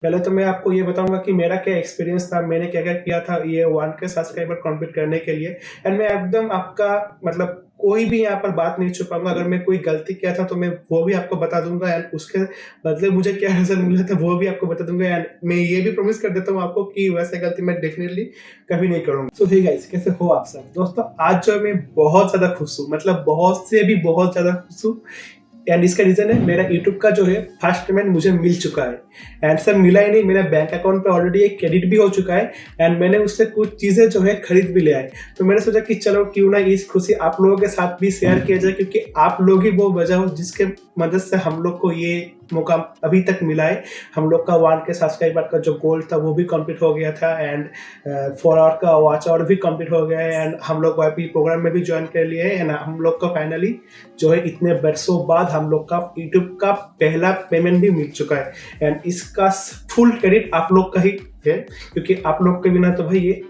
पहले तो मैं आपको ये बताऊँगा कि मेरा क्या एक्सपीरियंस था, मैंने क्या-क्या किया था ये 1 के सब्सक्राइबर कंप्लीट करने के लिए। एंड मैं एकदम आपका मतलब कोई भी यहाँ पर बात नहीं छुपाऊँगा। अगर मैं कोई गलती किया था तो मैं वो भी आपको बता दूँगा एंड उसके बदले मुझे क्या रिज़ल्ट मिला था वो भी आपको बता दूँगा। एंड मैं ये भी प्रॉमिस कर देता हूँ आपको कि वैसे गलती मैं डेफ़िनिटली कभी नहीं करूँगा। सो हे गाइस, कैसे हो आप सब? दोस्तों, आज जो मैं बहुत ज़्यादा खुश हूँ, मतलब बहुत से भी बहुत ज़्यादा खुश हूँ। एंड इसका रीज़न है मेरा यूट्यूब का जो है फर्स्ट पेमेंट मुझे मिल चुका है। एंड सर मिला ही नहीं, मेरा बैंक अकाउंट पे ऑलरेडी एक क्रेडिट भी हो चुका है एंड मैंने उससे कुछ चीज़ें जो है खरीद भी लिया है। तो मैंने सोचा कि चलो क्यों ना इस खुशी आप लोगों के साथ भी शेयर किया जाए, क्योंकि आप लोग ही वो वजह हो जिसके मदद से हम लोग को ये मौका अभी तक मिला है। हम लोग का 1 के सब्सक्राइबर का जो गोल था वो भी कंप्लीट हो गया था एंड 4 आवर का वॉच आवर भी कंप्लीट हो गया है एंड हम लोग वाईपी प्रोग्राम में भी ज्वाइन कर लिए हैं एंड हम लोग को फाइनली जो है इतने बरसों बाद हम लोग का यूट्यूब का पहला पेमेंट भी मिल चुका है। एंड इसका फुल क्रेडिट आप लोग का ही है, क्योंकि आप लोग के बिना तो भाई ये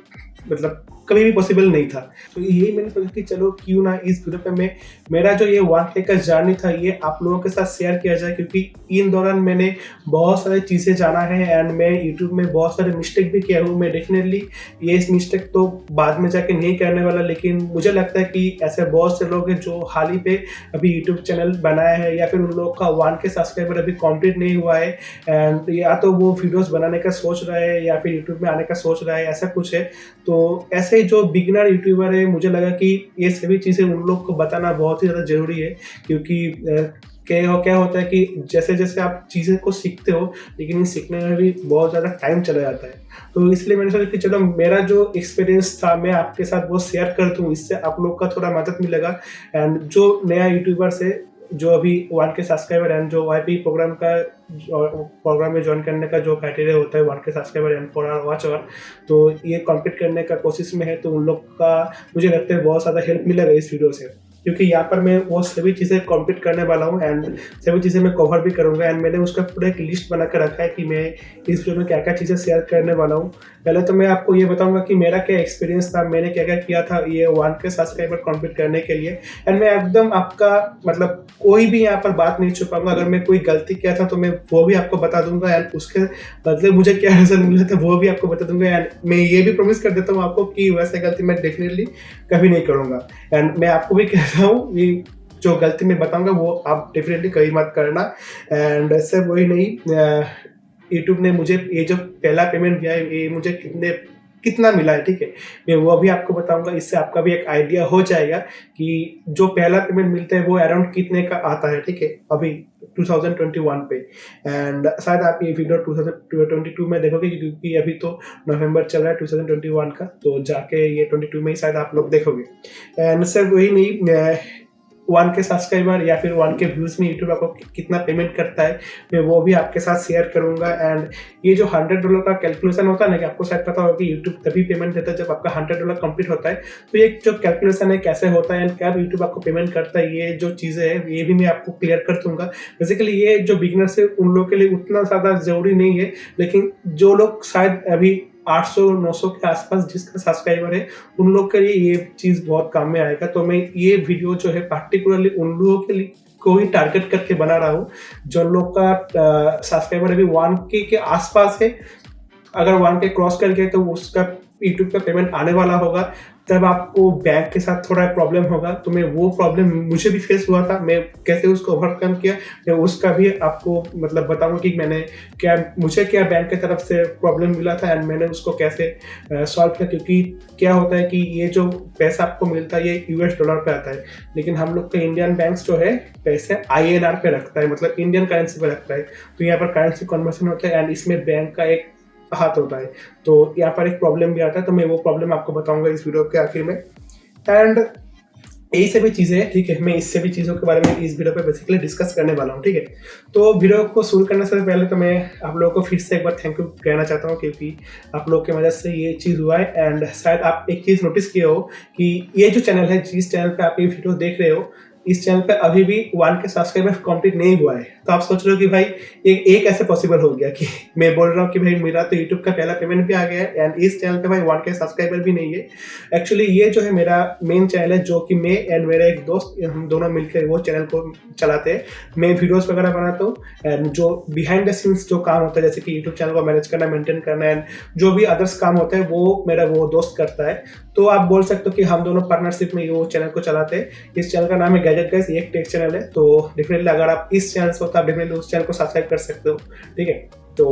मतलब कभी भी पॉसिबल नहीं था। तो यही मैंने सोचा कि चलो क्यों ना इस वीडियो पे मैं मेरा जो ये 1K का जर्नी था ये आप लोगों के साथ शेयर किया जाए, क्योंकि इन दौरान मैंने बहुत सारी चीज़ें जाना है एंड मैं यूट्यूब में बहुत सारे मिस्टेक भी किया हूँ। मैं डेफिनेटली ये मिस्टेक तो बाद में जाके नहीं करने वाला, लेकिन मुझे लगता है कि ऐसे बहुत से लोग हैं जो हाल ही पे अभी यूट्यूब चैनल बनाया है या फिर उन लोग का 1K सब्सक्राइबर अभी कंप्लीट नहीं हुआ है एंड या तो वो वीडियोस बनाने का सोच रहा है या फिर यूट्यूब में आने का सोच रहा है, ऐसा कुछ है। तो ऐसे जो बिगिनर यूट्यूबर है, मुझे लगा कि ये सभी चीज़ें उन लोग को बताना बहुत ही ज़्यादा ज़रूरी है, क्योंकि क्या होता है कि जैसे-जैसे आप चीज़ें को सीखते हो, लेकिन इन सीखने में भी बहुत ज़्यादा टाइम चला जाता है। तो इसलिए मैंने सोचा कि चलो मेरा जो एक्सपीरियंस था मैं आपके साथ वो शेयर कर दूँ, इससे आप लोग का थोड़ा मदद मिलेगा। एंड जो नया यूट्यूबर्स है, जो अभी 1 के सब्सक्राइबर एंड जो वाईपी प्रोग्राम का प्रोग्राम में जॉइन करने का जो क्राइटेरिया होता है 1 के subscriber and 4 hour watch hour, तो ये कंप्लीट करने का कोशिश में है। तो उन लोग का मुझे लगता है बहुत ज़्यादा हेल्प मिलेगा इस वीडियो से, क्योंकि यहाँ पर मैं वो सभी चीज़ें कंप्लीट करने वाला हूँ एंड सभी चीज़ें मैं कवर भी करूँगा एंड मैंने उसका पूरा एक लिस्ट बना कर रखा है कि मैं इस वीडियो में क्या-क्या चीज़ें शेयर करने वाला हूँ। पहले तो मैं आपको ये बताऊँगा कि मेरा क्या एक्सपीरियंस था, मैंने क्या-क्या किया था ये 1 के सब्सक्राइबर कंप्लीट करने के लिए। एंड मैं एकदम आपका मतलब कोई भी यहाँ पर बात नहीं छुपाऊँगा। अगर मैं कोई गलती किया था तो मैं वो भी आपको बता दूँगा एंड उसके बदले मुझे क्या रिज़ल्ट मिला था वो भी आपको बता दूँगा एंड मैं ये भी प्रॉमिस कर देता हूँ आपको कि वैसे गलती मैं डेफ़िनिटली कभी नहीं करूँगा। एंड मैं आपको भी कह रहा हूँ कि जो गलती मैं बताऊँगा वो आप डेफ़िनिटली कभी मत करना। एंड सिर्फ वही नहीं, यूट्यूब ने मुझे ये जो पहला पेमेंट दिया है ये मुझे कितना मिला है, ठीक है? मैं वो भी आपको बताऊँगा, इससे आपका भी एक आइडिया हो जाएगा कि जो पहला पेमेंट मिलता है वो अराउंड कितने का आता है, ठीक है? अभी 2021 पे एंड शायद आप ये वीडियो 2022 में देखोगे, क्योंकि अभी तो नवंबर चल रहा है 2021 का, तो जाके ये 22 में ही शायद आप लोग देखोगे। एंड सिर्फ वही नहीं, 1 के सब्सक्राइबर या फिर 1 के व्यूज़ में यूट्यूब आपको कितना पेमेंट करता है, मैं वो भी आपके साथ शेयर करूँगा। एंड ये जो $100 का कैलकुलेशन होता है ना, कि आपको शायद पता होगा कि यूट्यूब तभी पेमेंट देता है जब आपका $100 कंप्लीट होता है। तो ये जो कैलकुलेशन है कैसे होता है एंड कब यूट्यूब आपको पेमेंट करता है, ये जो चीज़ें हैं ये भी मैं आपको क्लियर कर दूँगा। बेसिकली ये जो बिगिनर्स है उन लोगों के लिए उतना ज़्यादा ज़रूरी नहीं है, लेकिन जो लोग शायद अभी 800-900 के आसपास जिसका सब्सक्राइबर है, उन लोग के लिए ये चीज़ बहुत काम में आएगा। तो मैं ये वीडियो जो है पार्टिकुलरली उन लोगों के लिए को ही टारगेट करके बना रहा हूँ, जो लोग का सब्सक्राइबर अभी 1K के आसपास है। अगर 1K क्रॉस कर गया तो उसका यूट्यूब का पेमेंट आने वाला होगा, तब आपको बैंक के साथ थोड़ा प्रॉब्लम होगा। तो मैं वो प्रॉब्लम मुझे भी फेस हुआ था, मैं कैसे उसको ओवरकम किया, मैं उसका भी आपको मतलब बताऊँगा कि मुझे क्या बैंक की तरफ से प्रॉब्लम मिला था एंड मैंने उसको कैसे सॉल्व किया। क्योंकि क्या होता है कि ये जो पैसा आपको मिलता है ये यूएस डॉलर पे आता है, लेकिन हम लोग का इंडियन बैंक्स जो है पैसे INR पे रखता है, मतलब इंडियन करेंसी पे रखता है। तो यहाँ पर करेंसी कन्वर्जन होता है एंड इसमें बैंक का एक हाथ होता है, तो यहाँ पर एक प्रॉब्लम भी आता है। तो मैं वो प्रॉब्लम आपको बताऊंगा इस वीडियो के आखिर में। एंड यही सभी चीज़ें हैं, ठीक है? मैं इससे भी चीज़ों के बारे में इस वीडियो पे बेसिकली डिस्कस करने वाला हूँ, ठीक है? तो वीडियो को शुरू करने से पहले तो मैं आप लोगों को फिर से एक बार थैंक यू कहना चाहता हूँ, क्योंकि आप लोग की वजह से ये चीज़ हुआ है। एंड शायद आप एक चीज़ नोटिस किए हो कि ये जो चैनल है, जिस चैनल पे आप ये वीडियो देख रहे हो, इस चैनल पे अभी भी 1 के सब्सक्राइबर कंप्लीट नहीं हुआ है। तो आप सोच रहे हो कि भाई एक ऐसे पॉसिबल हो गया कि मैं बोल रहा हूँ कि भाई मेरा तो यूट्यूब का पहला पेमेंट भी आ गया है एंड इस चैनल पे भाई 1K सब्सक्राइबर भी नहीं है। एक्चुअली ये जो है मेरा मेन चैनल है जो कि मैं एंड मेरा एक दोस्त हम दोनों मिलकर वो चैनल को चलाते हैं। मैं वीडियोस वगैरह बनाता हूँ एंड जो बिहाइंड द सीन्स जो काम होता है जैसे कि यूट्यूब चैनल को मैनेज करना, मेंटेन करना एंड जो भी अदर्स काम होता है वो मेरा वो दोस्त करता है। तो आप बोल सकते हो कि हम दोनों पार्टनरशिप में वो चैनल को चलाते हैं। इस चैनल का नाम है गैजेट गाइस, ये एक टेक चैनल है। तो डेफिनेटली अगर आप इस चैनल से हो तो आप डेफिनेटली उस चैनल को सब्सक्राइब कर सकते हो, ठीक है। तो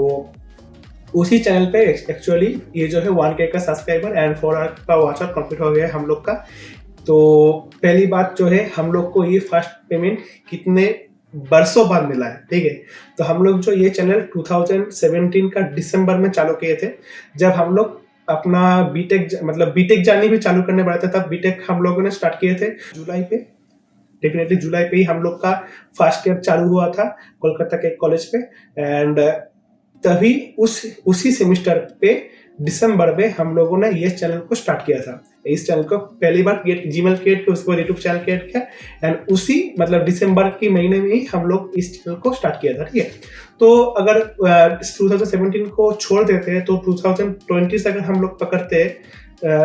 उसी चैनल पे एक्चुअली ये जो है 1K का सब्सक्राइबर एंड 4 आवर का वॉच आवर कंप्लीट हो गया है हम लोग का। तो पहली बात जो है हम लोग को ये फर्स्ट पेमेंट कितने बरसों बाद मिला है, ठीक है। तो हम लोग जो ये चैनल 2017 का दिसंबर में चालू किए थे, जब हम लोग अपना बीटेक जर्नी भी चालू करने वाले थे। तब बीटेक हम लोगों ने स्टार्ट किए थे जुलाई पे, डेफिनेटली जुलाई पे ही हम लोग का फर्स्ट ईयर चालू हुआ था कोलकाता के कॉलेज पे एंड तभी उसी सेमेस्टर पे दिसंबर में हम लोगों ने ये चैनल को स्टार्ट किया था। इस चैनल को पहली बार जीमेल क्रिएट किया, उसके बाद यूट्यूब चैनल क्रिएट किया एंड उसी दिसंबर के महीने में ही हम लोग इस चैनल को स्टार्ट किया था, ठीक है। तो अगर 2017 को छोड़ देते हैं तो 2020 से अगर हम लोग पकड़ते हैं,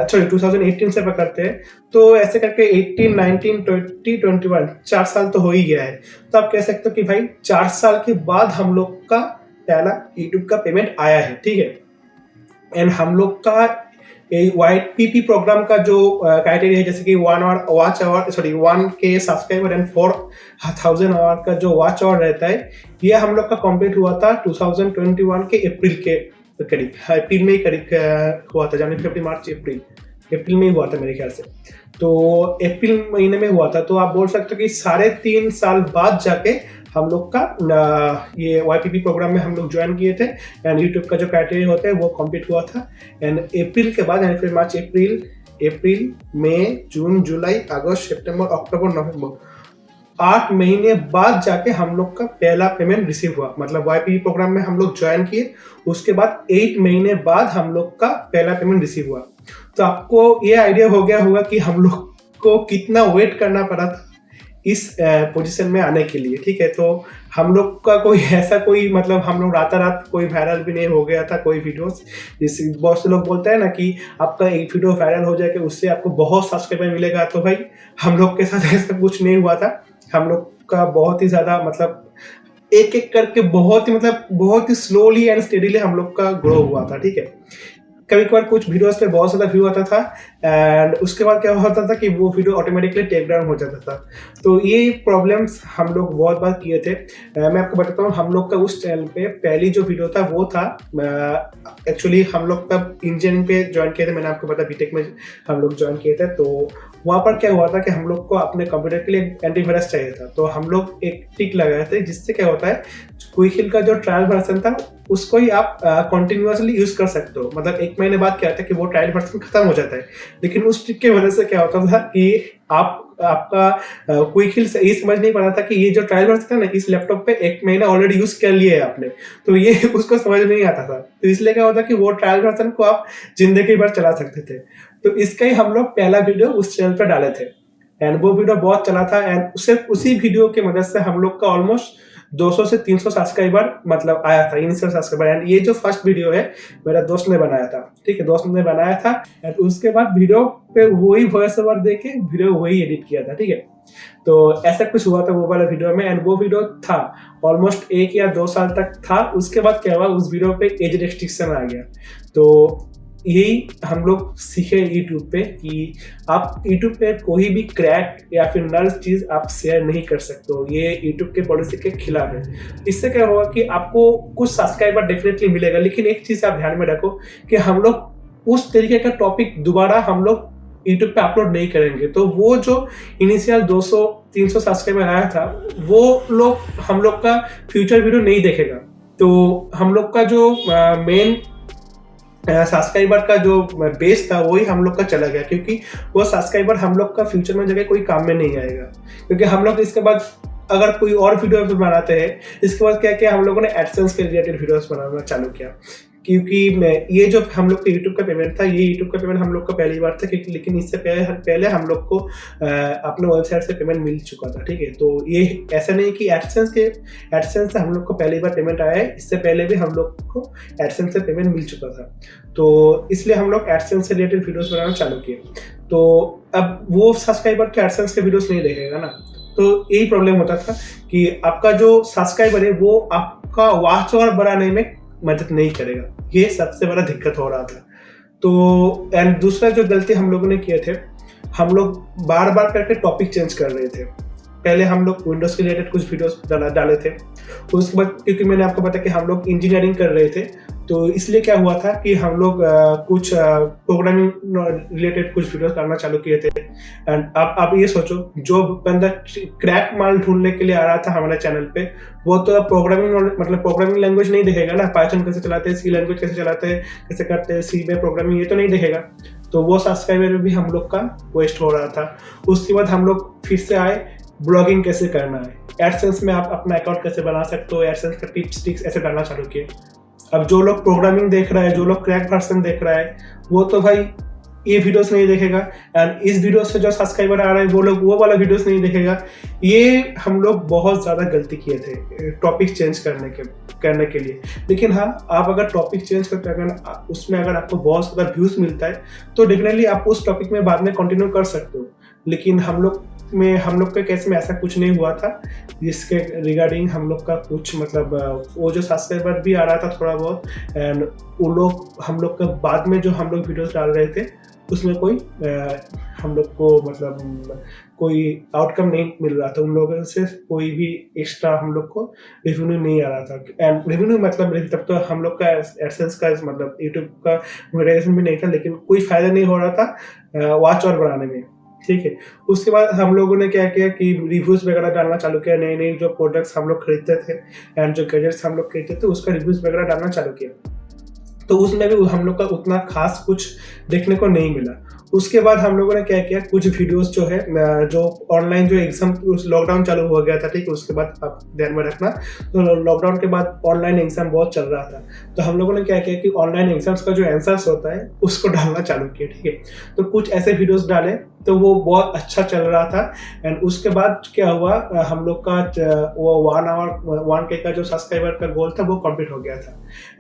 2018 से पकड़ते हैं तो ऐसे करके 18, 19, 20, 21 4 साल तो हो ही गया है। तो आप कह सकते हो कि भाई 4 साल के बाद हम लोग का पहला यूट्यूब का पेमेंट आया है, ठीक है। एंड हम लोग का YPP प्रोग्राम का जो क्राइटेरिया है जैसे कि 1K सब्सक्राइबर एंड 4000 आवर का जो वॉच आवर रहता है, ये हम लोग का कंप्लीट हुआ था 2021 के अप्रैल के करीब, अप्रैल में ही करीब हुआ था, जनवरी फरवरी मार्च अप्रैल में ही हुआ था मेरे ख्याल से। तो अप्रैल महीने में हुआ था। तो आप बोल सकते हो कि 3.5 साल बाद जाके हम लोग का ये YPP प्रोग्राम में हम लोग ज्वाइन किए थे एंड यूट्यूब का जो क्राइटेरिया होता है वो कंप्लीट हुआ था। एंड अप्रैल के बाद फिर मार्च, अप्रैल मई, जून, जुलाई, अगस्त, सितंबर, अक्टूबर, नवंबर 8 महीने बाद जाके हम लोग का पहला पेमेंट रिसीव हुआ। मतलब YPP प्रोग्राम में हम लोग ज्वाइन किए, उसके बाद 8 महीने बाद हम लोग का पहला पेमेंट रिसीव हुआ। तो आपको ये आइडिया हो गया होगा कि हम लोग को कितना वेट करना पड़ा था इस पोजीशन में आने के लिए, ठीक है। तो हम लोग का हम लोग रात कोई वायरल भी नहीं हो गया था कोई वीडियोस। जैसे बहुत से लोग बोलते हैं ना कि आपका एक वीडियो वायरल हो जाएगा उससे आपको बहुत सब्सक्राइबर मिलेगा, तो भाई हम लोग के साथ ऐसा कुछ नहीं हुआ था। हम लोग का बहुत ही ज्यादा एक एक करके बहुत ही स्लोली एंड स्टेडीली हम लोग का ग्रो हुआ था, ठीक है। कभी कभार कुछ वीडियोस पे बहुत ज़्यादा व्यू आता था एंड उसके बाद क्या होता था कि वो वीडियो ऑटोमेटिकली टेक डाउन हो जाता था। तो ये प्रॉब्लम्स हम लोग बहुत बार किए थे। मैं आपको बताता हूँ, हम लोग का उस चैनल पे पहली जो वीडियो था वो था, एक्चुअली हम लोग तब इंजीनियरिंग पे ज्वाइन किए थे, मैंने आपको पता बीटेक में हम लोग ज्वाइन किए थे। तो वहाँ पर क्या हुआ था कि हम लोग को अपने कंप्यूटर के लिए एंटीवायरस चाहिए था। तो हम लोग एक टिक लगाए थे जिससे क्या होता है, क्विक हिल का जो ट्रायल वर्जन था उसको ही आप कंटिन्यूअसली यूज कर सकते हो। मतलब 1 महीने बाद क्या था कि वो ट्रायल वर्जन खत्म हो जाता है। लेकिन उस ट्रिक की वजह से क्या होता था कि आपका क्विक हिल ये समझ नहीं पा रहा था कि ये जो ट्रायल वर्जन था ना, इस लैपटॉप पे 1 महीना ऑलरेडी यूज कर लिया है आपने, तो ये उसको समझ नहीं आता था। तो इसलिए क्या होता कि वो ट्रायल वर्जन को आप जिंदगी भर चला सकते थे। तो इसका ही हम लोग पहला वीडियो उस चैनल पर डाले थे एंड वो वीडियो बहुत चला था एंड उसी वीडियो की मदद से हम लोग का ऑलमोस्ट 200 से 300 सब्सक्राइबर आया था, इनिशियल सब्सक्राइबर। एंड ये जो फर्स्ट वीडियो है मेरा दोस्त ने बनाया था, ठीक है, दोस्त ने बनाया था एंड उसके बाद वीडियो पे वही वॉइस ओवर देके वीडियो वही एडिट किया था, ठीक है। तो ऐसा कुछ हुआ था वो वाला वीडियो में एंड वो वीडियो था ऑलमोस्ट 1 या 2 साल तक था। उसके बाद क्या हुआ, उस वीडियो पे एज रेस्ट्रिक्शन आ गया। तो यही हम लोग सीखे यूट्यूब पे कि आप यूट्यूब पे कोई भी क्रैक या फिर नल चीज आप शेयर नहीं कर सकते हो, ये यूट्यूब के पॉलिसी के खिलाफ है। इससे क्या होगा कि आपको कुछ सब्सक्राइबर डेफिनेटली मिलेगा, लेकिन एक चीज आप ध्यान में रखो कि हम लोग उस तरीके का टॉपिक दोबारा हम लोग यूट्यूब पे अपलोड नहीं करेंगे। तो वो जो इनिशियल 200-300 सब्सक्राइबर आया था वो लोग हम लोग का फ्यूचर वीडियो नहीं देखेगा। तो हम लोग का जो मेन सब्सक्राइबर का जो बेस था वही हम लोग का चला गया, क्योंकि वो सब्सक्राइबर हम लोग का फ्यूचर में जगह कोई काम में नहीं आएगा। क्योंकि हम लोग इसके बाद अगर कोई और वीडियो बनाते हैं, इसके बाद क्या किया हम लोगों ने एडसेंस के रिलेटेड वीडियोस बनाना चालू किया। क्योंकि मैं ये जो हम लोग का यूट्यूब का पेमेंट था, ये यूट्यूब का पेमेंट हम लोग का पहली बार था, क्योंकि लेकिन इससे पहले हम लोग को अपने वेबसाइट से पेमेंट मिल चुका था, ठीक है। तो ये ऐसा नहीं कि एडसेंस से हम लोग को पहली बार पेमेंट आया है, इससे पहले भी हम लोग को एडसेंस से पेमेंट मिल चुका था। तो इसलिए हम लोग एडसेंस से रिलेटेड वीडियोस बनाना चालू किए। तो अब वो सब्सक्राइबर तो एडसेंस के वीडियोस नहीं देखेगा ना, तो यही प्रॉब्लम होता था कि आपका जो सब्सक्राइबर है वो आपका वॉच आवर बढ़ाने में मदद नहीं करेगा। ये सबसे बड़ा दिक्कत हो रहा था। तो एंड दूसरा जो गलती हम लोगों ने किए थे, हम लोग बार बार करके टॉपिक चेंज कर रहे थे। पहले हम लोग विंडोज के रिलेटेड कुछ वीडियोस डाले थे, उसके बाद क्योंकि मैंने आपको बताया कि हम लोग इंजीनियरिंग कर रहे थे, तो इसलिए क्या हुआ था कि हम लोग कुछ प्रोग्रामिंग रिलेटेड कुछ वीडियोस डालना चालू किए थे। एंड अब आप ये सोचो, जो बंदा क्रैक माल ढूंढने के लिए आ रहा था हमारे चैनल पे, वो तो प्रोग्रामिंग लैंग्वेज नहीं देखेगा ना, पाइथन कैसे चलाते हैं, सी लैंग्वेज कैसे चलाते हैं, कैसे करते हैं, सी में प्रोग्रामिंग, ये तो नहीं देखेगा। तो वो सब्सक्राइबर भी हम लोग का वेस्ट हो रहा था। उसके बाद हम लोग फिर से आए, ब्लॉगिंग कैसे करना है, एडसेंस में आप अपना अकाउंट कैसे बना सकते हो, एडसेंस का टिप्स ट्रिक्स ऐसे डालना चालू किए। अब जो लोग प्रोग्रामिंग देख रहा है, जो लोग क्रैक वर्जन देख रहा है, वो तो भाई ये वीडियोस नहीं देखेगा। एंड इस वीडियो से जो सब्सक्राइबर आ रहे हैं वो लोग वो वाला वीडियोस नहीं देखेगा। ये हम लोग बहुत ज़्यादा गलती किए थे टॉपिक चेंज करने के लिए। लेकिन हाँ, आप अगर टॉपिक चेंज करते हैं, उसमें अगर आपको बहुत ज़्यादा व्यूज़ मिलता है, तो डेफिनेटली आप उस टॉपिक में बाद में कंटिन्यू कर सकते हो। लेकिन हम लोग के केस में ऐसा कुछ नहीं हुआ था, जिसके रिगार्डिंग हम लोग का कुछ वो जो सब्सक्राइबर भी आ रहा था थोड़ा बहुत, एंड वो लोग हम लोग का बाद में जो हम लोग वीडियोस डाल रहे थे उसमें कोई हम लोग को कोई आउटकम नहीं मिल रहा था। उन लोगों से कोई भी एक्स्ट्रा हम लोग को रेवेन्यू नहीं आ रहा था। एंड रेवेन्यू तब तो हम लोग का एडसेंस का यूट्यूब का मोनेटाइजेशन भी नहीं था, लेकिन कोई फायदा नहीं हो रहा था वॉच आवर बढ़ाने में, ठीक है। उसके बाद हम लोगों ने क्या किया कि रिव्यूज वगैरह डालना चालू किया। नए नए जो प्रोडक्ट्स हम लोग खरीदते थे एंड जो गैजेट्स हम लोग खरीदते थे, उसका रिव्यूज वगैरह डालना चालू किया। तो उसमें भी हम लोग का उतना खास कुछ देखने को नहीं मिला। उसके बाद हम लोगों ने क्या किया, कुछ वीडियोस जो है जो ऑनलाइन जो एग्जाम, लॉकडाउन चालू हो गया था, ठीक है। उसके बाद आप ध्यान में रखना, तो लॉकडाउन के बाद ऑनलाइन एग्जाम बहुत चल रहा था। तो हम लोगों ने क्या किया कि ऑनलाइन एग्जाम्स का जो आंसर्स होता है उसको डालना चालू किया, ठीक है। तो कुछ ऐसे वीडियोस डाले तो वो बहुत अच्छा चल रहा था। एंड उसके बाद क्या हुआ, हम लोग का वो 1K का जो सब्सक्राइबर का गोल था वो कंप्लीट हो गया था।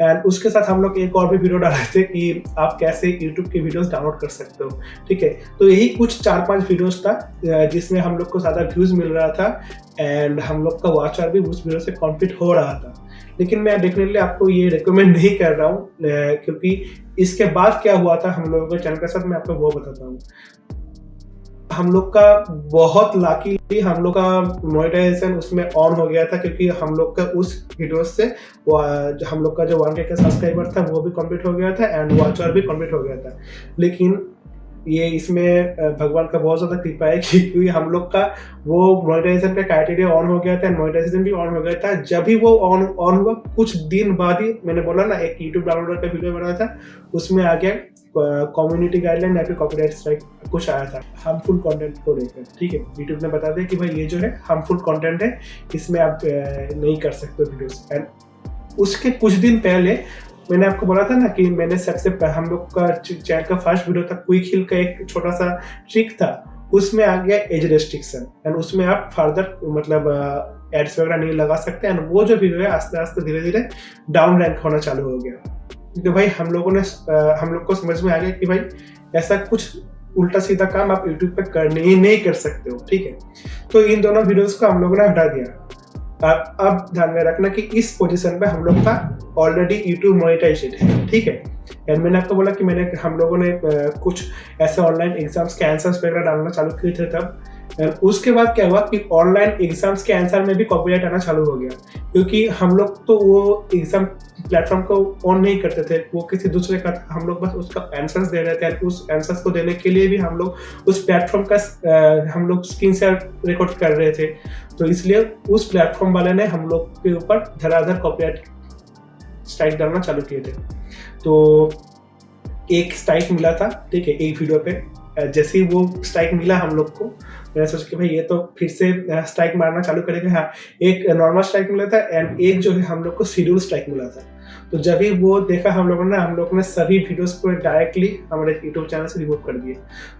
एंड उसके साथ हम लोग एक और भी वीडियो डाले थे कि आप कैसे यूट्यूब की वीडियोस डाउनलोड कर सकते हो, ठीक है। तो यही कुछ 4-5 वीडियोस था जिसमें हम लोग को ज़्यादा व्यूज़ मिल रहा था एंड हम लोग का वॉच आवर भी उस वीडियो से कंप्लीट हो रहा था। लेकिन मैं डेफिनेटली आपको ये रिकमेंड नहीं कर रहा हूँ, क्योंकि इसके बाद क्या हुआ था हम लोगों के चैनल के साथ, मैं आपको वो बताता हूँ। हम लोग का बहुत लाकीली हम लोग का मोनेटाइजेशन उसमें ऑन हो गया था, क्योंकि हम लोग का उस वीडियो से हम लोग का जो 1K का सब्सक्राइबर था वो भी कंप्लीट हो गया था एंड वॉच आवर भी कंप्लीट हो गया था। लेकिन ये इसमें भगवान का बहुत ज़्यादा कृपा है, क्योंकि हम लोग का वो मोनेटाइजेशन का क्राइटेरिया ऑन हो गया था, मोनेटाइजेशन भी ऑन हो गया था। जब ही वो ऑन हुआ, कुछ दिन बाद ही मैंने बोला ना, एक यूट्यूब डाउनलोडर का वीडियो बनाया था, उसमें आ गया कम्युनिटी गाइडलाइन या फिर कॉपीराइट स्ट्राइक कुछ आया था हार्मफुल कंटेंट को लेकर, ठीक है। यूट्यूब ने बता दिया कि भाई ये जो है हार्मफुल कंटेंट है, इसमें आप नहीं कर सकते वीडियोस। एंड उसके कुछ दिन पहले मैंने आपको बोला था ना कि मैंने सबसे हम लोग का चैनल का फर्स्ट वीडियो था, क्विक हिल का एक छोटा सा ट्रिक था, उसमें आ गया एज रेस्ट्रिक्शन एंड उसमें आप फर्दर एड्स वगैरह नहीं लगा सकते। एंड वो जो वीडियो है आस्ते आस्ते धीरे धीरे डाउन रैंक होना चालू हो गया। तो भाई हम लोग को समझ में आ गया कि भाई ऐसा कुछ उल्टा सीधा काम आप यूट्यूब पे करने ही नहीं कर सकते हो, ठीक है। तो इन दोनों वीडियोस को हम लोगों ने हटा दिया। अब ध्यान में रखना कि इस पोजीशन पे हम लोग का ऑलरेडी यूट्यूब मोनेटाइजेशन है, ठीक है। एंड मैंने आपको बोला कि हम लोगों ने कुछ ऐसे ऑनलाइन एग्जाम्स के आंसर्स वगैरह डालना चालू किए थे तब। उसके बाद क्या हुआ कि ऑनलाइन एग्जाम्स के आंसर में भी कॉपीराइट आना चालू हो गया, क्योंकि हम लोग तो वो एग्जाम प्लेटफॉर्म को ऑन नहीं करते थे, वो किसी दूसरे का था। हम लोग बस उसका आंसर्स दे रहे थे। उस आंसर्स को देने के लिए भी हम लोग उस प्लेटफॉर्म का हम लोग स्क्रीन शेयर रिकॉर्ड कर रहे थे। तो इसलिए उस प्लेटफॉर्म वाले ने हम लोग के ऊपर धड़ाधड़ कॉपीराइट स्ट्राइक डालना चालू किए थे। तो एक स्ट्राइक मिला था, ठीक है, एक वीडियो पे। जैसे ही वो स्ट्राइक मिला हम लोग को, मैंने सोचा कि भाई ये तो फिर से स्ट्राइक मारना चालू करेगा। हाँ, एक नॉर्मल स्ट्राइक मिला था एंड एक जो है हम लोग को शेड्यूल स्ट्राइक मिला था। तो जब भी वो देखा हम लोगों ने सभी वीडियोस को डायरेक्टली हमारे यूट्यूब चैनल से रिमूव कर दिए।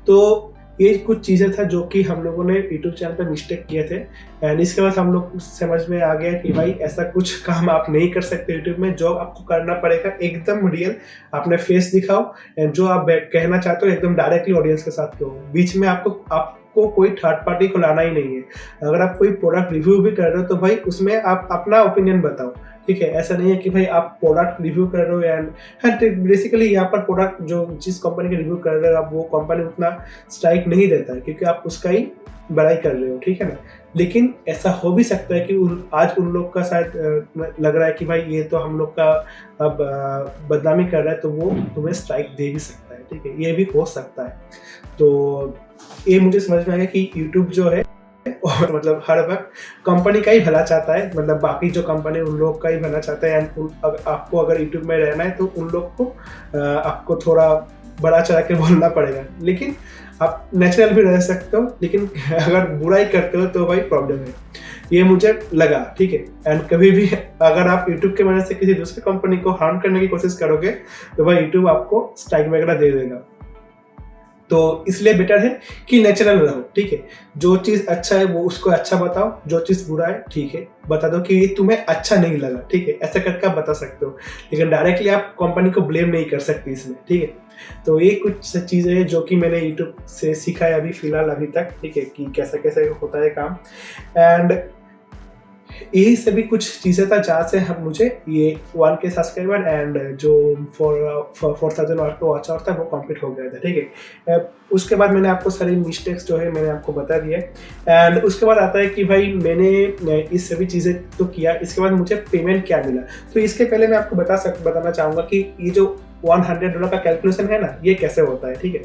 तो ये कुछ चीज़ें था जो कि हम लोगों ने यूट्यूब चैनल पे मिस्टेक किए थे, एंड इसके बाद हम लोग समझ में आ गया कि भाई ऐसा कुछ काम आप नहीं कर सकते यूट्यूब में। जो आपको करना पड़ेगा एकदम रियल, अपने फेस दिखाओ, एंड जो आप कहना चाहते हो एकदम डायरेक्टली ऑडियंस के साथ कहो। बीच में आपको कोई थर्ड पार्टी को लाना ही नहीं है। अगर आप कोई प्रोडक्ट रिव्यू भी कर रहे हो तो भाई उसमें आप अपना ओपिनियन बताओ, ठीक है। ऐसा नहीं है कि भाई आप प्रोडक्ट रिव्यू कर रहे हो एंड बेसिकली यहाँ पर प्रोडक्ट जो जिस कंपनी के रिव्यू कर रहे हो आप, वो कंपनी उतना स्ट्राइक नहीं देता है क्योंकि आप उसका ही बड़ाई कर रहे हो, ठीक है ना। लेकिन ऐसा हो भी सकता है कि आज उन लोग का शायद लग रहा है कि भाई ये तो हम लोग का अब बदनामी कर रहा है, तो वो तुम्हें स्ट्राइक दे भी सकता है, ठीक है। ये भी हो सकता है। तो ये मुझे समझ में आया कि यूट्यूब जो है और मतलब हर वक्त कंपनी का ही भला चाहता है, मतलब बाकी जो कंपनी उन लोग का ही भला चाहता है। एंड आपको अगर यूट्यूब में रहना है तो उन लोग को आपको थोड़ा बड़ा चढ़ा के बोलना पड़ेगा, लेकिन आप नेचुरल भी रह सकते हो। लेकिन अगर बुराई करते हो तो भाई प्रॉब्लम है, ये मुझे लगा, ठीक है। एंड कभी भी अगर आप यूट्यूब के वजह से किसी दूसरे कंपनी को हार्म करने की कोशिश करोगे तो भाई यूट्यूब आपको स्ट्राइक वगैरह दे देगा। तो इसलिए बेटर है कि नेचुरल रहो, ठीक है। जो चीज़ अच्छा है वो उसको अच्छा बताओ, जो चीज़ बुरा है ठीक है बता दो कि ये तुम्हें अच्छा नहीं लगा, ठीक है। ऐसा करके आप बता सकते हो, लेकिन डायरेक्टली आप कंपनी को ब्लेम नहीं कर सकते इसमें, ठीक है। तो ये कुछ चीज़ें हैं जो कि मैंने यूट्यूब से सीखा है अभी फिलहाल अभी तक, ठीक है, कि कैसे कैसे होता है काम। एंड यही सभी कुछ चीज़ें था जहाँ से हम मुझे ये 1K सब्सक्राइबर एंड जो 4000 वाट का वॉच आवर था वो कंप्लीट हो गया था, ठीक है। उसके बाद मैंने आपको सारी मिस्टेक्स जो है मैंने आपको बता दिए। एंड उसके बाद आता है कि भाई मैंने इस सभी चीज़ें तो किया, इसके बाद मुझे पेमेंट क्या मिला। तो इसके पहले मैं आपको बताना चाहूँगा कि ये जो $100 का कैलकुलेशन है ना, ये कैसे होता है, ठीक है।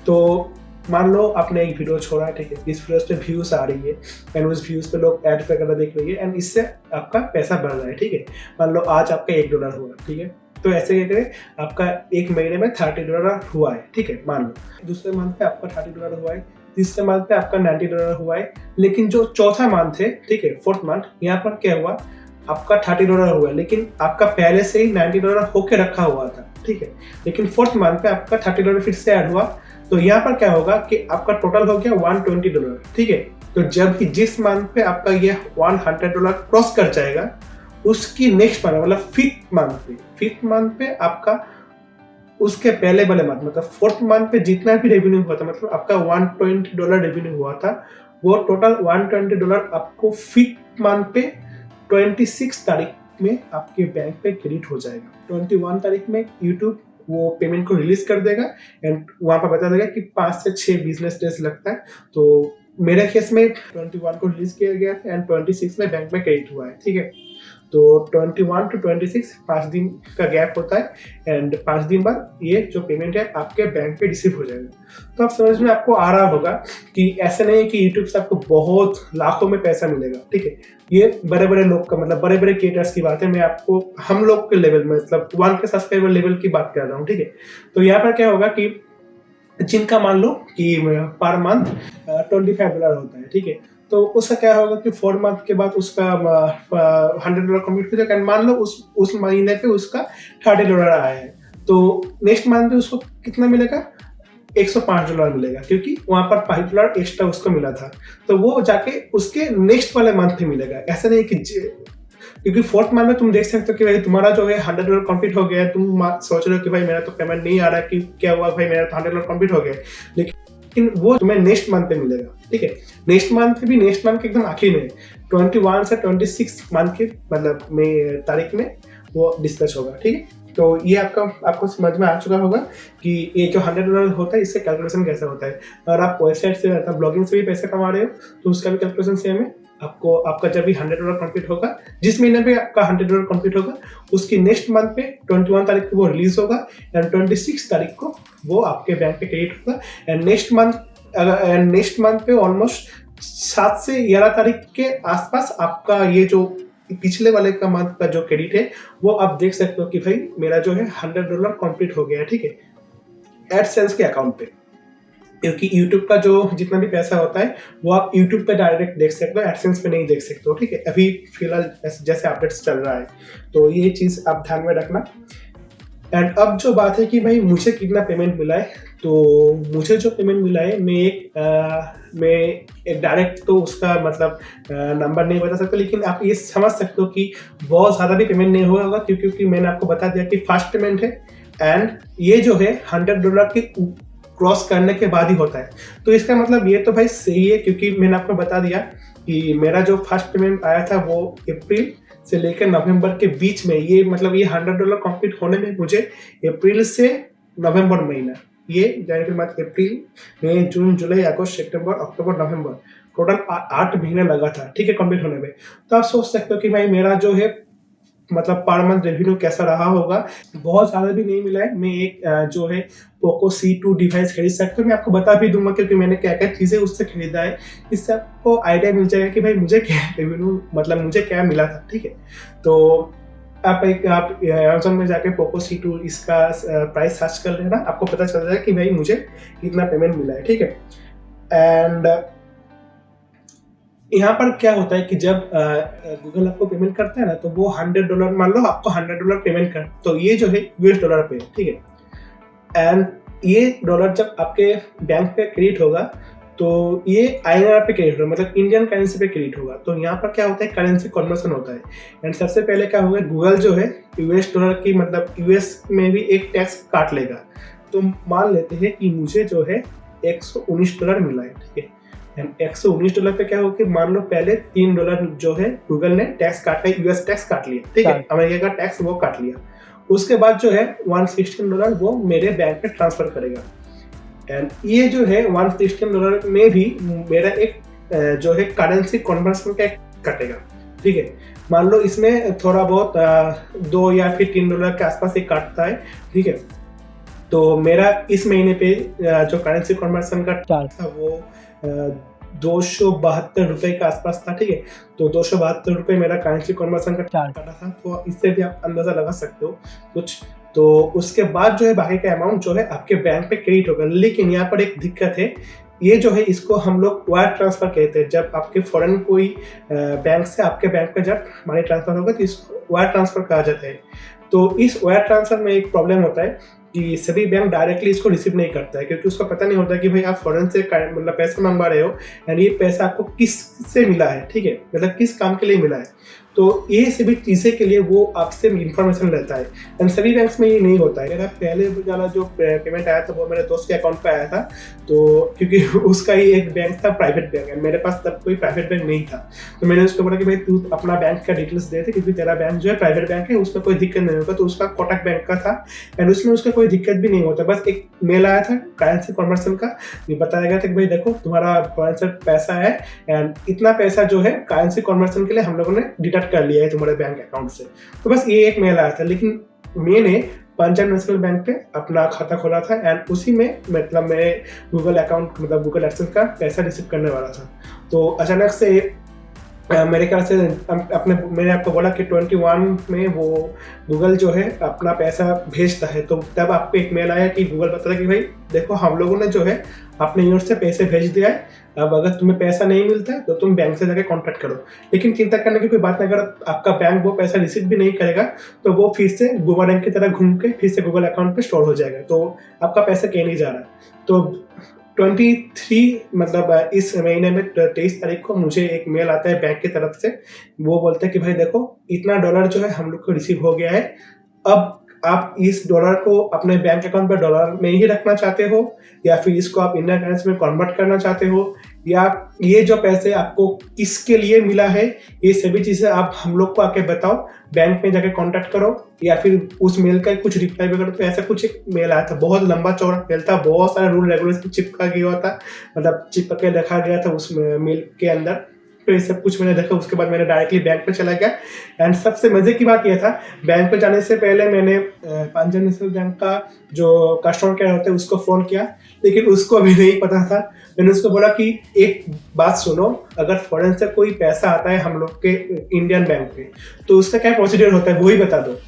तो मान लो आपने एक वीडियो छोड़ा, ठीक है, इस वीडियो पे व्यूज आ रही है एंड उस व्यूज पे लोग ऐड वगैरह देख रही है एंड इससे आपका पैसा बढ़ रहा है, ठीक है। मान लो आज आपका $1 हुआ, ठीक है। तो ऐसे करके आपका एक महीने में $30 हुआ है, ठीक है, मान लो। दूसरे मंथ पे आपका $30 हुआ है, तीसरे मंथ पे आपका $90 हुआ है। लेकिन जो चौथा मंथ है, ठीक है, फोर्थ मंथ, यहाँ पर क्या हुआ, आपका $30 हुआ, लेकिन आपका पहले से ही $90 होके रखा हुआ था, ठीक है। लेकिन फोर्थ मंथ पे आपका $30 फिर से ऐड हुआ, तो यहाँ पर क्या होगा कि आपका टोटल हो गया $120, ठीक है। तो जब भी जिस मंथ पे आपका ये $100 क्रॉस कर जाएगा, उसकी नेक्स्ट मंथ मतलब फिफ्थ मंथ पे आपका उसके पहले वाले मंथ मतलब फोर्थ मंथ पे जितना भी रेवेन्यू हुआ था, मतलब आपका $120 रेवेन्यू हुआ था, वो टोटल $120 आपको फिफ्थ मंथ पे 26 तारीख में आपके बैंक पे क्रेडिट हो जाएगा। 21 तारीख में यूट्यूब वो पेमेंट को रिलीज कर देगा एंड वहाँ पर बता देगा कि 5 से 6 बिजनेस डेज लगता है। तो मेरे केस में 21 को रिलीज किया गया था एंड 26 में बैंक में क्रेडिट हुआ है, ठीक है। तो 21 to 26 5 दिन का गैप होता है एंड 5 दिन बाद ये जो पेमेंट है आपके बैंक पे रिसीव हो जाएगा। तो आप समझ में आपको आ रहा होगा कि ऐसा नहीं है कि यूट्यूब से आपको बहुत लाखों में पैसा मिलेगा, ठीक है। ये बड़े बड़े लोग का मतलब बड़े बड़े क्रिएटर्स की बात है, मैं आपको हम लोग के लेवल में मतलब 1K सब्सक्राइबर लेवल की बात कर रहा हूँ, ठीक है। तो यहाँ पर क्या होगा कि जिनका मान लो कि पर मंथ $25 होता है, ठीक है। तो उसका क्या होगा कि 4 मंथ के बाद उसका $100 कम्प्लीट हो जाएगा। मान लो उस महीने पे उसका $30 आया है, तो नेक्स्ट मंथ पे उसको कितना मिलेगा, $105 मिलेगा, क्योंकि वहां पर $5 एक्स्ट्रा उसको मिला था। तो वो जाके उसके नेक्स्ट वाले मंथ पे मिलेगा। ऐसा नहीं कि क्योंकि फोर्थ मंथ में तुम देख सकते हो कि भाई तुम्हारा जो है $100 कंप्लीट हो गया है, तुम सोच रहे हो कि भाई मेरा तो पेमेंट नहीं आ रहा है, कि क्या हुआ भाई मेरा तो $100 कंप्लीट हो गया, लेकिन वो तुम्हें नेक्स्ट मंथ पे मिलेगा, ठीक है। नेक्स्ट मंथ भी नेक्स्ट मंथ के एकदम आखिर में 21 से 26 मंथ के मतलब में तारीख में वो डिस्कस होगा, ठीक है। तो ये आपको समझ में आ चुका होगा कि ये जो $100 होता है इससे कैलकुलेशन कैसा होता है। अगर आप वेबसाइट से मतलब ब्लॉगिंग से भी पैसे कमा रहे हो तो उसका भी कैलकुलेशन सेम है। आपका जब भी $100 कंप्लीट होगा, जिस महीने पे आपका $100 कंप्लीट होगा, उसकी नेक्स्ट मंथ पे 21 तारीख को वो रिलीज होगा एंड 26 तारीख को वो आपके बैंक पे क्रेडिट होगा एंड नेक्स्ट मंथ पे ऑलमोस्ट 7 से 11 तारीख के आसपास आपका ये जो पिछले वाले का मंथ का जो क्रेडिट है वो आप देख सकते हो कि भाई मेरा जो है $100 कंप्लीट हो गया है, ठीक है, एडसेंस के अकाउंट पे। क्योंकि यूट्यूब का जो जितना भी पैसा होता है वो आप यूट्यूब पे डायरेक्ट देख सकते हो, एडसेंस पे नहीं देख सकते हो, ठीक है। अभी फिलहाल जैसे अपडेट्स चल रहा है, तो ये चीज़ आप ध्यान में रखना। एंड अब जो बात है कि भाई मुझे कितना पेमेंट मिला है, तो मुझे जो पेमेंट मिला है मैं एक डायरेक्ट तो उसका मतलब नंबर नहीं बता सकता, लेकिन आप ये समझ सकते हो कि बहुत ज़्यादा भी पेमेंट नहीं हुआ होगा, क्योंकि मैंने आपको बता दिया कि फर्स्ट पेमेंट है एंड ये जो है $100 की क्रॉस करने के बाद ही होता है। तो इसका मतलब ये तो भाई सही है, क्योंकि मैंने आपको बता दिया कि मेरा जो फर्स्ट पेमेंट आया था वो अप्रैल से लेकर नवंबर के बीच में, ये मतलब ये $100 कंप्लीट होने में मुझे अप्रैल से नवंबर महीना, ये जनवरी मार्च अप्रैल मई जून जुलाई अगस्त सितंबर अक्टूबर नवंबर, टोटल 8 महीने लगा था, ठीक है, कंप्लीट होने में। तो आप सोच सकते हो कि भाई मेरा जो है मतलब पर मंथ रेवेन्यू कैसा रहा होगा। बहुत ज़्यादा भी नहीं मिला है। मैं एक जो है पोको C2 डिवाइस खरीद सकता हूँ। मैं आपको बता भी दूंगा क्योंकि मैंने क्या क्या चीज़ें उससे खरीदा है, इससे आपको आइडिया मिल जाएगा कि भाई मुझे क्या रेवेन्यू मतलब मुझे क्या मिला था, ठीक है। तो आप अमेजोन में जाके पोको C2 इसका प्राइस सर्च कर लेना, आपको पता चल जाएगा कि भाई मुझे कितना पेमेंट मिला है, ठीक है। एंड यहाँ पर क्या होता है कि जब गूगल आपको पेमेंट करता है ना, तो वो $100, मान लो आपको $100 पेमेंट कर, तो ये जो है US डॉलर पे, ठीक है। एंड ये डॉलर जब आपके बैंक पे क्रेडिट होगा, तो ये INR पे क्रेडिट होगा, मतलब इंडियन करेंसी पे क्रेडिट होगा। तो यहाँ पर क्या होता है, करेंसी कन्वर्सन होता है। एंड सबसे पहले क्या होगा, गूगल जो है US डॉलर की मतलब US में भी एक टैक्स काट लेगा। तो मान लेते हैं कि मुझे जो है $119 मिला है, ठीक है। $119 पे क्या होगा, मान लो पहले $3 जो है गूगल ने टैक्स काटा, US टैक्स काट लिया, ठीक है, अमेरिका का टैक्स वो काट लिया। उसके बाद जो है $116 वो मेरे बैंक में ट्रांसफर करेगा। एंड ये जो है $116 में भी मेरा एक जो है करेंसी कन्वर्सन का कटेगा, ठीक है। मान लो इसमें थोड़ा बहुत $2 या फिर $3 के आसपास ही काटता है, ठीक है। तो मेरा इस महीने पे जो करेंसी कन्वर्सन का था वो $272 के आसपास था, ठीक है। तो $272 मेरा करेंसी कन्वर्सन का काटा था, तो इससे भी आप अंदाजा लगा सकते हो कुछ। तो उसके बाद जो है बाकी का अमाउंट जो है आपके बैंक पे क्रेडिट होगा। लेकिन यहाँ पर एक दिक्कत है, ये जो है इसको हम लोग वायर ट्रांसफर कहते हैं। जब आपके फॉरेन कोई बैंक से आपके बैंक पे जब मनी ट्रांसफर होगा तो इसको वायर ट्रांसफर कहा जाता है। तो इस वायर ट्रांसफर में एक प्रॉब्लम होता है कि सभी बैंक डायरेक्टली इसको रिसीव नहीं करता है, क्योंकि उसको पता नहीं होता कि भाई आप फॉरेन से मतलब पैसा मंगवा रहे हो एंड ये पैसा आपको किस से मिला है, ठीक है, मतलब किस काम के लिए मिला है। तो ये सभी चीज़ें के लिए वो आपसे इंफॉर्मेशन लेता है एंड सभी बैंक्स में ये नहीं होता है। मेरा पहले वाला जो पेमेंट आया था वो मेरे दोस्त के अकाउंट पे आया था, तो क्योंकि उसका ही एक बैंक था प्राइवेट बैंक, एंड मेरे पास तब कोई प्राइवेट बैंक नहीं था। तो मैंने उसको बोला कि भाई तू अपना बैंक का डिटेल्स दे दे, क्योंकि तेरा बैंक जो है प्राइवेट बैंक है, उसमें कोई दिक्कत नहीं होगा। तो उसका कोटक बैंक का था एंड उसमें उसका कोई दिक्कत भी नहीं होता। बस एक मेल आया था करेंसी कन्वर्सन का, ये बताया गया था कि भाई देखो तुम्हारा फॉरेन से पैसा है एंड इतना पैसा जो है करेंसी कन्वर्सन के लिए हम लोगों ने डिडक्ट कर लिया है तुम्हारे बैंक अकाउंट से। तो बस ये एक मेल आया था। लेकिन मैंने पंजाब नेशनल बैंक पे अपना खाता खोला था एंड उसी में मतलब मैं गूगल अकाउंट मतलब गूगल एडसेंस का पैसा रिसीव करने वाला था। तो अचानक से मेरे ख्याल से मैंने आपको बोला कि 21 में वो गूगल जो है अपना पैसा भेजता है, तो तब आपको एक मेल आया कि गूगल बताता है कि भाई देखो हम लोगों ने जो है अपने यूनिट से पैसे भेज दिया है, अब अगर तुम्हें पैसा नहीं मिलता है तो तुम बैंक से जाकर कॉन्टैक्ट करो। लेकिन चिंता करने की कोई बात नहीं, अगर आपका बैंक वो पैसा रिसीव भी नहीं करेगा तो वो फिर से बूमरैंग की तरह घूम के फिर से गूगल अकाउंट पे स्टोर हो जाएगा, तो आपका पैसा कहीं नहीं जा रहा। तो 23 मतलब इस महीने में 23 तारीख को मुझे एक मेल आता है बैंक की तरफ से। वो बोलते हैं कि भाई देखो इतना डॉलर जो है हम लोग को रिसीव हो गया है, अब आप इस डॉलर को अपने बैंक अकाउंट पर डॉलर में ही रखना चाहते हो या फिर इसको आप इंडियन करेंसी में कन्वर्ट करना चाहते हो, या ये जो पैसे आपको किसके लिए मिला है, ये सभी चीज़ें आप हम लोग को आके बताओ, बैंक में जाके कांटेक्ट करो या फिर उस मेल का कुछ रिप्लाई वगैरह। तो ऐसा कुछ एक मेल आया था, बहुत लंबा चौड़ा मेल था, बहुत सारा रूल रेगुलेशन चिपका गया था, मतलब चिपक के रखा गया था उस मेल के अंदर। तो ये सब कुछ मैंने देखा, उसके बाद मैंने डायरेक्टली बैंक पे चला गया। एंड सबसे मजे की बात यह था, बैंक पे जाने से पहले मैंने पंजाब नेशनल बैंक का जो कस्टमर केयर होता है उसको फ़ोन किया, लेकिन उसको अभी नहीं पता था। मैंने उसको बोला कि एक बात सुनो, अगर फॉरेन से कोई पैसा आता है हम लोग के इंडियन बैंक पे तो उसका क्या प्रोसीजर होता है वो ही बता दो।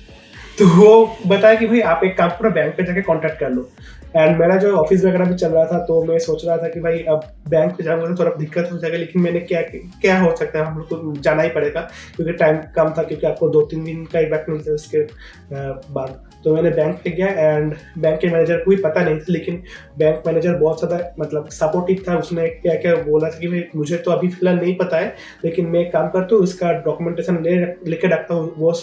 तो वो बताया कि भाई आप एक काम करो, बैंक पे जाके कांटेक्ट कर लो। एंड मेरा जो ऑफिस वगैरह भी चल रहा था, तो मैं सोच रहा था कि भाई अब बैंक पे जाऊंगा तो थोड़ा दिक्कत हो जाएगा, लेकिन मैंने क्या क्या हो सकता है, हम लोग को जाना ही पड़ेगा क्योंकि टाइम कम था, क्योंकि आपको 2-3 दिन का इवेंट मिलता है उसके बाद। तो मैंने बैंक पे गया एंड बैंक के मैनेजर को भी पता नहीं था, लेकिन बैंक मैनेजर बहुत ज़्यादा मतलब सपोर्टिव था। उसने क्या क्या बोला था कि भाई मुझे तो अभी फिलहाल नहीं पता है, लेकिन मैं एक काम करता हूँ, उसका डॉक्यूमेंटेशन लेके रखता हूँ। वो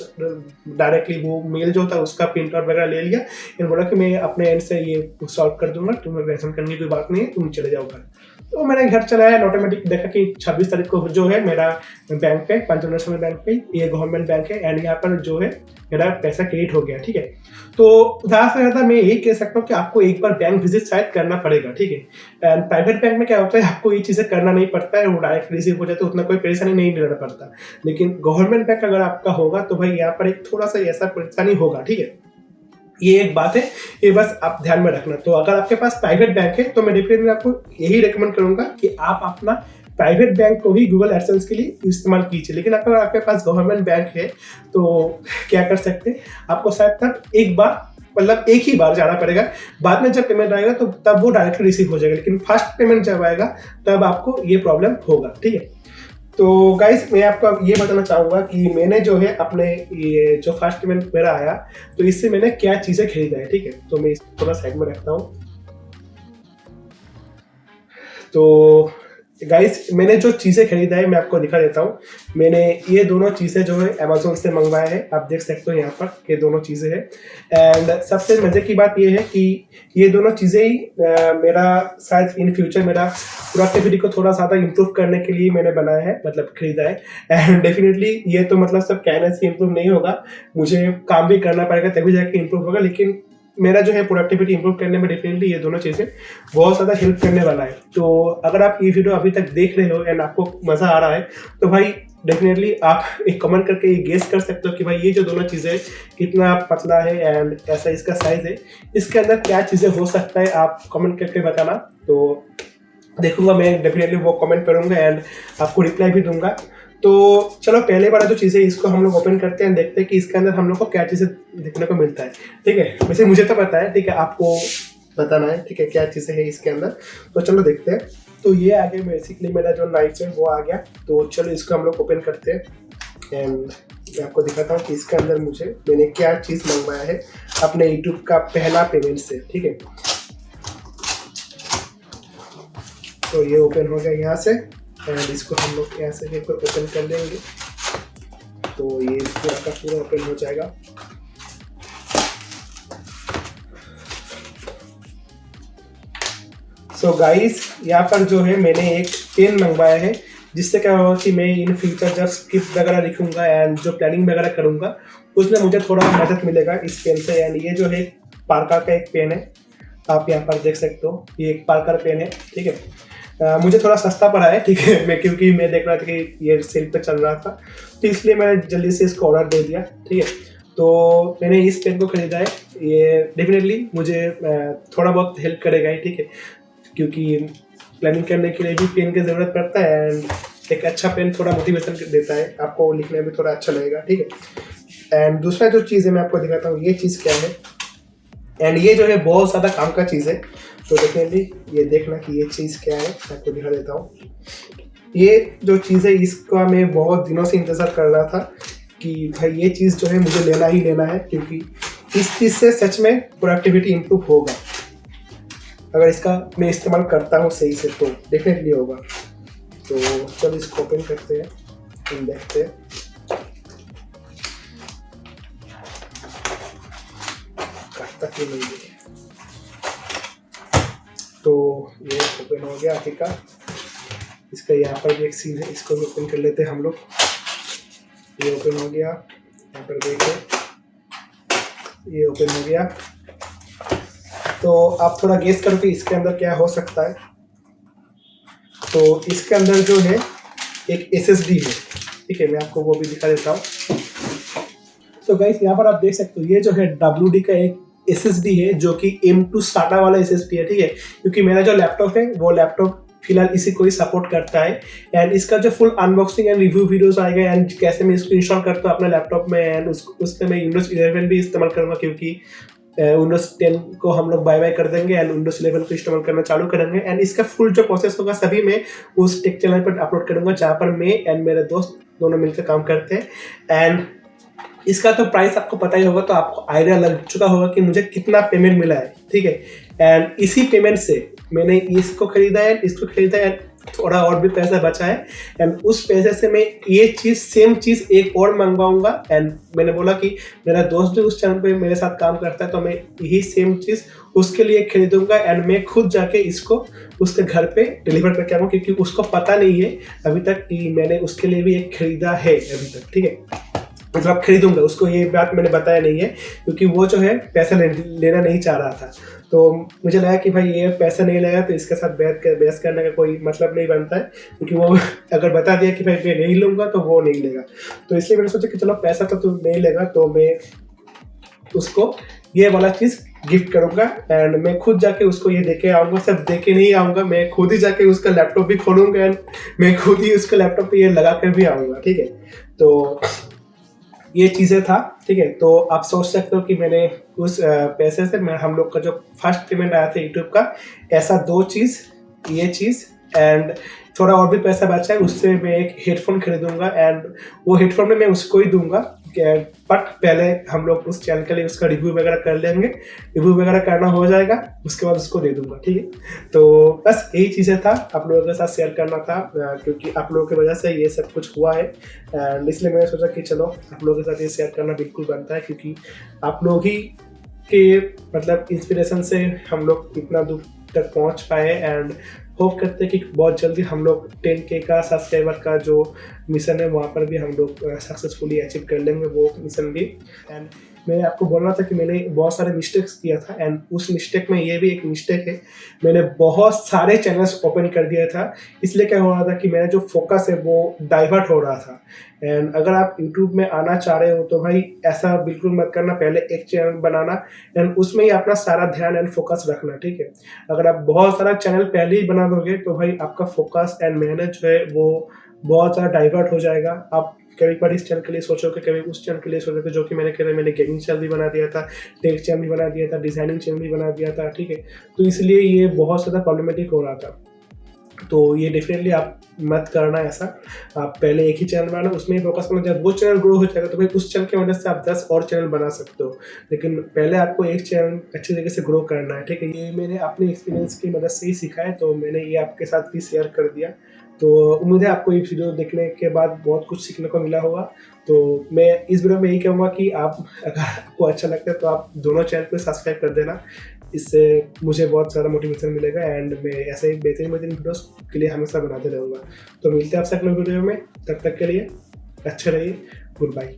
डायरेक्टली वो मेल जो था उसका प्रिंट आउट वगैरह ले लिया, फिर बोला कि मैं अपने एंड से ये सॉल्व कर दूंगा, तुम्हें टेंशन करने की कोई बात नहीं है, तुम चले जाओ घर। तो मैंने घर चलाया, ऑटोमेटिक देखा कि 26 तारीख को जो है मेरा बैंक पे, पंजाब नेशनल बैंक पे, ये गवर्नमेंट बैंक है एंड यहाँ पर जो है मेरा पैसा क्रेडिट हो गया। ठीक है, तो ज़्यादा से ज़्यादा मैं यही कह सकता हूँ कि आपको एक बार बैंक विजिट शायद करना पड़ेगा। ठीक है, एंड प्राइवेट बैंक में क्या होता है, आपको ये चीज़ें करना नहीं पड़ता है, वो डायरेक्ट रिसीव हो जाता है, उतना कोई परेशानी नहीं लेना पड़ता। लेकिन गवर्नमेंट बैंक अगर आपका होगा तो भाई यहाँ पर एक थोड़ा सा ऐसा परेशानी होगा। ठीक है, ये एक बात है, ये बस आप ध्यान में रखना। तो अगर आपके पास प्राइवेट बैंक है तो मैं डेफिनेटली आपको यही रेकमेंड करूंगा कि आप अपना प्राइवेट बैंक को ही गूगल एडसेंस के लिए इस्तेमाल कीजिए। लेकिन अगर आपके पास गवर्नमेंट बैंक है तो क्या कर सकते हैं, आपको शायद तब एक बार मतलब एक ही बार जाना पड़ेगा, बाद में जब पेमेंट आएगा तो तब वो डायरेक्टली रिसीव हो जाएगा, लेकिन फर्स्ट पेमेंट जब आएगा तब आपको ये प्रॉब्लम होगा। ठीक है, तो गाइस मैं आपको ये बताना चाहूँगा कि मैंने जो है अपने ये जो फर्स्ट पेमेंट मेरा आया तो इससे मैंने क्या चीज़ें खरीदा है। ठीक है, तो मैं इसको थोड़ा साइड में रखता हूँ। तो गाइस मैंने जो चीज़ें खरीदा है मैं आपको दिखा देता हूँ। मैंने ये दोनों चीज़ें जो है अमेजोन से मंगवाया है, आप देख सकते हो यहाँ पर ये दोनों चीज़ें हैं। एंड सबसे मज़े की बात ये है कि ये दोनों चीज़ें ही मेरा शायद इन फ्यूचर मेरा प्रोडक्टिविटी को थोड़ा ज़्यादा इम्प्रूव करने के लिए मैंने बनाया है, मतलब खरीदा है। एंड डेफिनेटली ये तो मतलब सब कहने से इम्प्रूव नहीं होगा, मुझे काम भी करना पड़ेगा तभी जाके इम्प्रूव होगा, लेकिन मेरा जो है प्रोडक्टिविटी इंप्रूव करने में डेफिनेटली ये दोनों चीज़ें बहुत ज़्यादा हेल्प करने वाला है। तो अगर आप ये वीडियो अभी तक देख रहे हो एंड आपको मज़ा आ रहा है तो भाई डेफिनेटली आप एक कमेंट करके ये गेस कर सकते हो कि भाई ये जो दोनों चीज़ें कितना पतला है एंड ऐसा इसका साइज़ है, इसके अंदर क्या चीज़ें हो सकता है, आप कमेंट करके बताना। तो देखूंगा मैं, डेफिनेटली वो कमेंट करूंगा एंड आपको रिप्लाई भी दूंगा। तो चलो पहले वाला जो चीज़ें इसको हम लोग ओपन करते हैं, देखते हैं कि इसके अंदर हम लोग को क्या चीज़ें देखने को मिलता है। ठीक है, वैसे मुझे तो पता है, ठीक है, आपको बताना है ठीक है क्या चीज़ें हैं इसके अंदर। तो चलो देखते हैं। तो ये आ गया बेसिकली मेरा जो नाइफ है वो आ गया। तो चलो इसको हम लोग ओपन करते हैं एंड मैं आपको दिखाता हूँ कि इसके अंदर मैंने क्या चीज़ मंगवाया है अपने यूट्यूब का पहला पेमेंट से। ठीक है, तो ये ओपन हो गया यहाँ से एंड इसको हम लोग यहाँ से ओपन कर लेंगे तो ये पूरा का पूरा ओपन हो जाएगा। सो गाइस यहाँ पर जो है मैंने एक पेन मंगवाया है, जिससे क्या होगा कि मैं इन फ्यूचर जब स्क्रिप्ट वगैरह लिखूंगा एंड जो प्लानिंग वगैरह करूंगा उसमें मुझे थोड़ा मदद मिलेगा इस पेन से। एंड ये जो है पार्कर का एक पेन है, आप यहाँ पर देख सकते हो, ये एक पार्कर पेन है। ठीक है, मुझे थोड़ा सस्ता पड़ा है। ठीक है, मैं क्योंकि मैं देख रहा था कि ये सेल पे चल रहा था तो इसलिए मैंने जल्दी से इसको ऑर्डर दे दिया। ठीक है, तो मैंने इस पेन को खरीदा है, ये डेफिनेटली मुझे थोड़ा बहुत हेल्प करेगा ही। ठीक है, क्योंकि प्लानिंग करने के लिए भी पेन की ज़रूरत पड़ता है एंड एक अच्छा पेन थोड़ा मोटिवेशन देता है, आपको लिखने में थोड़ा अच्छा लगेगा। ठीक है, एंड दूसरा जो चीज़ है मैं आपको दिखाता हूँ ये चीज़ क्या है। एंड ये जो है बहुत ज़्यादा काम का चीज़ है, तो डेफिनेटली ये देखना कि ये चीज़ क्या है, मैं आपको दिखा देता हूँ। ये जो चीज़ है इसका मैं बहुत दिनों से इंतज़ार कर रहा था कि भाई ये चीज़ जो है मुझे लेना ही लेना है, क्योंकि इस चीज़ से सच में प्रोडक्टिविटी इम्प्रूव होगा। अगर इसका मैं इस्तेमाल करता हूँ सही से तो डेफिनेटली होगा। तो चलो इसको ओपन करते हैं, हम देखते हैं। तक ही नहीं है तो ये ओपन हो गया आखिरकार। इसका यहाँ पर भी एक सीन है, इसको भी ओपन कर लेते हैं हम लोग। ये ओपन हो गया, यहाँ पर देखिए ये ओपन हो गया। तो आप थोड़ा गेस करो कि इसके अंदर क्या हो सकता है। तो इसके अंदर जो है एक SSD है। ठीक है, मैं आपको वो भी दिखा देता हूँ। तो गाइस यहाँ पर आप देख सकते हो ये जो है WD का एक SSD है जो कि M2 SATA वाला SSD है। ठीक है, क्योंकि मेरा जो लैपटॉप है वो लैपटॉप फिलहाल इसी को ही सपोर्ट करता है। एंड इसका जो full unboxing and review videos आएगा एंड कैसे मैं इसको इंस्टॉल करता हूँ अपने लैपटॉप में, एंड उसमें मैं विंडोज 11 भी इस्तेमाल करूँगा, क्योंकि विंडोज 10 को हम लोग बाय बाय कर देंगे एंड विंडोज 11 को इस्तेमाल करना चालू करेंगे। एंड इसका फुल जो प्रोसेस होगा सभी मैं उस टेक चैनल पर अपलोड करूँगा, जहाँ पर मैं एंड मेरे दोस्त दोनों मिलकर काम करते हैं। एंड इसका तो प्राइस आपको पता ही होगा, तो आपको आइडिया लग चुका होगा कि मुझे कितना पेमेंट मिला है, ठीक है। एंड इसी पेमेंट से मैंने इसको खरीदा है, इसको खरीदा है, थोड़ा और भी पैसा बचा है एंड उस पैसे से मैं ये चीज़ सेम चीज़ एक और मंगवाऊंगा। एंड मैंने बोला कि मेरा दोस्त भी उस चैनल पे मेरे साथ काम करता है, तो मैं यही सेम चीज़ उसके लिए खरीदूंगा एंड मैं खुद जाके इसको उसके घर पे डिलीवर करके आऊँगा, क्योंकि उसको पता नहीं है अभी तक कि मैंने उसके लिए भी एक खरीदा है अभी तक, ठीक है। मतलब खरीदूंगा, उसको ये बात मैंने बताया नहीं है, क्योंकि वो जो है पैसा लेना नहीं चाह रहा था। तो मुझे लगा कि भाई ये पैसा नहीं लेगा तो इसके साथ बहस करने का कोई मतलब नहीं बनता है, क्योंकि वो अगर बता दिया कि भाई मैं नहीं लूँगा तो वो नहीं लेगा। तो इसलिए मैंने सोचा कि चलो पैसा तो तू नहीं लेगा, तो मैं उसको ये वाला चीज़ गिफ्ट करूंगा एंड मैं खुद जाके उसको ये देके आऊँगा। सिर्फ देके नहीं आऊँगा, मैं खुद ही जाके उसका लैपटॉप भी खोलूँगा एंड मैं खुद ही उसका लैपटॉप पे ये लगा कर भी आऊँगा, ठीक है। तो ये चीज़ें था, ठीक है। तो आप सोच सकते हो कि मैंने उस पैसे से मैं हम लोग का जो फर्स्ट पेमेंट आया था यूट्यूब का, ऐसा 2 चीज़, ये चीज़ एंड थोड़ा और भी पैसा बचा है, उससे मैं एक हेडफोन खरीदूंगा एंड वो हेडफोन में मैं उसको ही दूंगा। बट पहले हम लोग उस चैनल के लिए उसका रिव्यू वगैरह कर लेंगे, रिव्यू वगैरह करना हो जाएगा, उसके बाद उसको दे दूंगा, ठीक है। तो बस यही चीज़ें था आप लोगों के साथ शेयर करना था, क्योंकि आप लोगों की वजह से ये सब कुछ हुआ है एंड इसलिए मैंने सोचा कि चलो आप लोगों के साथ ये शेयर करना बिल्कुल बनता है, क्योंकि आप लोग ही के मतलब इंस्पिरेशन से हम लोग इतना दूर तक पहुंच पाए एंड होप करते हैं कि बहुत जल्दी हम लोग 10K का सब्सक्राइबर का जो मिशन है वहाँ पर भी हम लोग सक्सेसफुली अचीव कर लेंगे वो मिशन भी। एंड मैं आपको बोल रहा था कि मैंने बहुत सारे मिस्टेक्स किया था एंड उस मिस्टेक में ये भी एक मिस्टेक है, मैंने बहुत सारे चैनल्स ओपन कर दिया था। इसलिए क्या हो रहा था कि मेरा जो फोकस है वो डाइवर्ट हो रहा था। एंड अगर आप यूट्यूब में आना चाह रहे हो तो भाई ऐसा बिल्कुल मत करना, पहले एक चैनल बनाना एंड उसमें ही अपना सारा ध्यान एंड फोकस रखना, ठीक है। अगर आप बहुत सारा चैनल पहले ही बना दोगे तो भाई आपका फोकस एंड मेहनत जो है वो बहुत ज़्यादा डाइवर्ट हो जाएगा। आप कभी पर इस चैनल के लिए सोचोगे, कभी उस चैनल के लिए सोचोगे, जो कि मैंने कहा मैंने गेमिंग चैनल भी बना दिया था, टेक चैनल भी बना दिया था, डिज़ाइनिंग चैनल भी बना दिया था, ठीक है। तो इसलिए ये बहुत ज़्यादा प्रॉब्लमेटिक हो रहा था। तो ये डेफिनेटली आप मत करना ऐसा, आप पहले एक ही चैनल बनाना, उसमें ही फोकस करना। जब वो चैनल ग्रो हो जाएगा तो भाई उस चैनल की मदद से आप 10 और चैनल बना सकते हो, लेकिन पहले आपको एक चैनल अच्छी तरीके से ग्रो करना है, ठीक है। ये मैंने अपने एक्सपीरियंस की मदद से ही सीखा है, तो मैंने ये आपके साथ भी शेयर कर दिया। तो उम्मीद है आपको ये वीडियो देखने के बाद बहुत कुछ सीखने को मिला होगा। तो मैं इस वीडियो में यही कहूँगा कि आप अगर आपको अच्छा लगता है तो आप दोनों चैनल को सब्सक्राइब कर देना, इससे मुझे बहुत सारा मोटिवेशन मिलेगा एंड मैं ऐसे ही बेहतरीन वीडियोस के लिए हमेशा बनाते रहूँगा। तो मिलते हैं आपसे अगले वीडियो में, तब तक के लिए अच्छे रहिए, गुड बाय।